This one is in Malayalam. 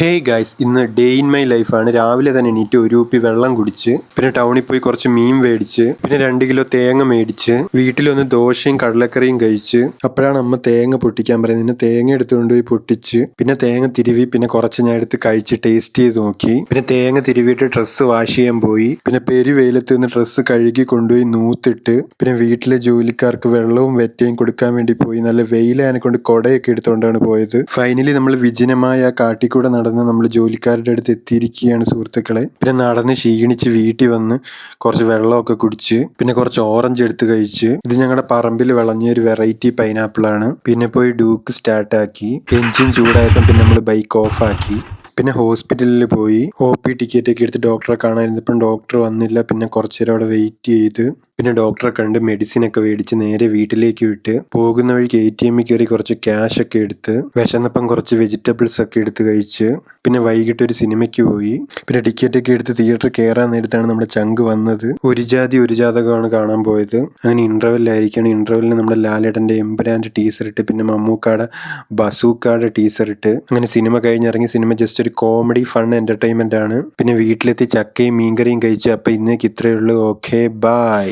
ഹേയ് ഗൈസ്, ഇന്ന് ഡേ ഇൻ മൈ ലൈഫാണ്. രാവിലെ തന്നെ എണീറ്റ് ഒരു കുപ്പി വെള്ളം കുടിച്ച്, പിന്നെ ടൗണിൽ പോയി കുറച്ച് മീൻ മേടിച്ച്, പിന്നെ 2 കിലോ തേങ്ങ മേടിച്ച്, വീട്ടിലൊന്ന് ദോശയും കടലക്കറിയും കഴിച്ച്. അപ്പോഴാണ് അമ്മ തേങ്ങ പൊട്ടിക്കാൻ പറയുന്നത്. പിന്നെ തേങ്ങ എടുത്തുകൊണ്ട് പോയി പൊട്ടിച്ച്, പിന്നെ തേങ്ങ തിരുവി, പിന്നെ കുറച്ച് ഞാൻ എടുത്ത് കഴിച്ച് ടേസ്റ്റ് ചെയ്ത് നോക്കി. പിന്നെ തേങ്ങ തിരുവിയിട്ട് ഡ്രസ്സ് വാഷ് ചെയ്യാൻ പോയി. പിന്നെ വെയിലത്ത് നിന്ന് ഡ്രസ്സ് കഴുകി കൊണ്ടുപോയി നൂത്തിട്ട്, പിന്നെ വീട്ടിലെ ജോലിക്കാർക്ക് വെള്ളവും വെറ്റയും കൊടുക്കാൻ വേണ്ടി പോയി. നല്ല വെയിലാനെ കൊണ്ട് കുടയൊക്കെ എടുത്തുകൊണ്ടാണ് പോയത്. ഫൈനലി നമ്മൾ വിജനമായ ആ കാട്ടിക്കൂടെ നടന്ന് നമ്മൾ ജോലിക്കാരുടെ അടുത്ത് എത്തിയിരിക്കുകയാണ് സുഹൃത്തുക്കളെ. പിന്നെ നടന്ന് ക്ഷീണിച്ച് വീട്ടിൽ വന്ന് കുറച്ച് വെള്ളമൊക്കെ കുടിച്ച്, പിന്നെ കുറച്ച് ഓറഞ്ച് എടുത്ത് കഴിച്ച്. ഇത് ഞങ്ങളുടെ പറമ്പിൽ വിളഞ്ഞ ഒരു വെറൈറ്റി പൈനാപ്പിൾ ആണ്. പിന്നെ പോയി ഡ്യൂക്ക് സ്റ്റാർട്ടാക്കി. എൻജിൻ ചൂടായപ്പോൾ പിന്നെ നമ്മൾ ബൈക്ക് ഓഫ് ആക്കി. പിന്നെ ഹോസ്പിറ്റലിൽ പോയി OP ടിക്കറ്റ് ഒക്കെ എടുത്ത് ഡോക്ടറെ കാണാനിരുന്നപ്പം ഡോക്ടർ വന്നില്ല. പിന്നെ കുറച്ച് നേരം അവിടെ വെയിറ്റ് ചെയ്ത്, പിന്നെ ഡോക്ടറെ കണ്ട് മെഡിസിൻ ഒക്കെ മേടിച്ച് നേരെ വീട്ടിലേക്ക് വിട്ട്, പോകുന്ന വഴിക്ക് ATM കയറി കുറച്ച് ക്യാഷ് ഒക്കെ എടുത്ത്, വിശന്നപ്പം കുറച്ച് വെജിറ്റബിൾസ് ഒക്കെ എടുത്ത് കഴിച്ച്, പിന്നെ വൈകിട്ട് ഒരു സിനിമയ്ക്ക് പോയി. പിന്നെ ടിക്കറ്റ് ഒക്കെ എടുത്ത് തിയേറ്ററിൽ കയറാൻ നേരത്താണ് നമ്മുടെ ചങ്ക് വന്നത്. ഒരു ജാതി ഒരു ജാതകമാണ് കാണാൻ പോയത്. അങ്ങനെ ഇന്റർവെല്ലായിരിക്കണം. ഇന്റർവെല്ലിന് നമ്മുടെ ലാലേട്ടൻ്റെ എമ്പുരാൻ്റെ ടീസർ ഇട്ട്, പിന്നെ മമ്മൂക്കാടെ ബസൂക്കാടെ ടീസർ ഇട്ട്, അങ്ങനെ സിനിമ കഴിഞ്ഞിറങ്ങി. സിനിമ ജസ്റ്റ് ഒരു കോമഡി ഫൺ എന്റർടൈൻമെന്റ് ആണ്. പിന്നെ വീട്ടിലെത്തി ചക്കയും മീൻകറിയും കഴിച്ചു. അപ്പം ഇന്നേക്ക് ഇത്രയേ ഉള്ളൂ. Okay, by.